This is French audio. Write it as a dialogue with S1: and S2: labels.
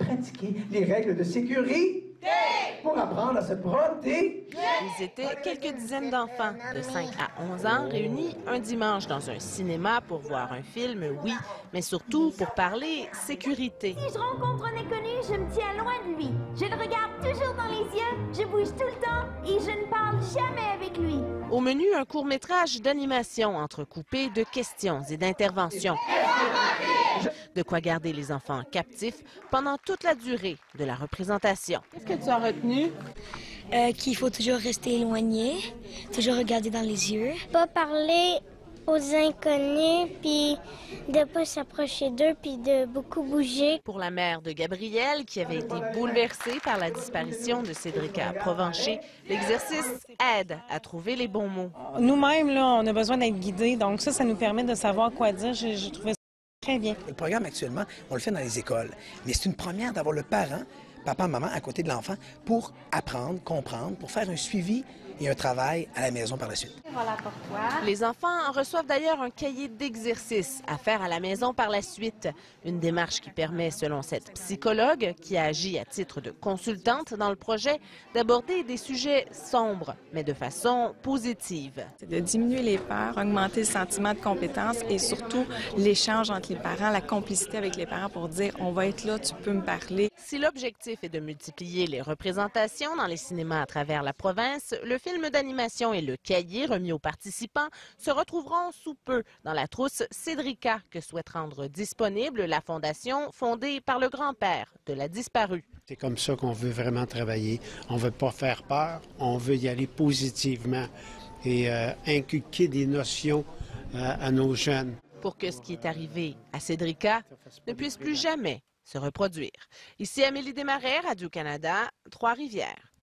S1: pratiquer les règles de sécurité pour apprendre à se protéger.
S2: Ils étaient quelques dizaines d'enfants de 5 à 11 ans réunis un dimanche dans un cinéma pour voir un film, oui, mais surtout pour parler sécurité.
S3: Si je rencontre un inconnu, je me tiens loin de lui. Je le regarde toujours dans les yeux, je bouge tout le temps et je ne parle jamais avec lui.
S2: Au menu, un court-métrage d'animation entrecoupé de questions et d'interventions. De quoi garder les enfants captifs pendant toute la durée de la représentation.
S4: Qu'est-ce que tu as retenu?
S5: Qu'il faut toujours rester éloigné, toujours regarder dans les yeux.
S6: Pas parler aux inconnus, puis de pas s'approcher d'eux, puis de beaucoup bouger.
S2: Pour la mère de Gabrielle, qui avait été bouleversée par la disparition de Cédrica Provencher, l'exercice aide à trouver les bons mots.
S4: Nous-mêmes, là, on a besoin d'être guidés, donc ça nous permet de savoir quoi dire. J'ai trouvé ça très bien.
S7: Le programme, actuellement, on le fait dans les écoles, mais c'est une première d'avoir le parent, papa, maman, à côté de l'enfant pour apprendre, comprendre, pour faire un suivi et un travail à la maison par la suite.
S3: Voilà pour toi.
S2: Les enfants reçoivent d'ailleurs un cahier d'exercices à faire à la maison par la suite. Une démarche qui permet, selon cette psychologue, qui a agi à titre de consultante dans le projet, d'aborder des sujets sombres, mais de façon positive.
S8: C'est de diminuer les peurs, augmenter le sentiment de compétence et surtout l'échange entre les parents, la complicité avec les parents pour dire « on va être là, tu peux me parler ».
S2: Si l'objectif est de multiplier les représentations dans les cinémas à travers la province, le film d'animation et le cahier remis aux participants se retrouveront sous peu dans la trousse Cédrica que souhaite rendre disponible la fondation fondée par le grand-père de la disparue.
S9: C'est comme ça qu'on veut vraiment travailler. On ne veut pas faire peur, on veut y aller positivement et inculquer des notions à nos jeunes.
S2: Pour que ce qui est arrivé à Cédrica ne puisse plus jamais se reproduire. Ici Amélie Desmarais, Radio-Canada, Trois-Rivières.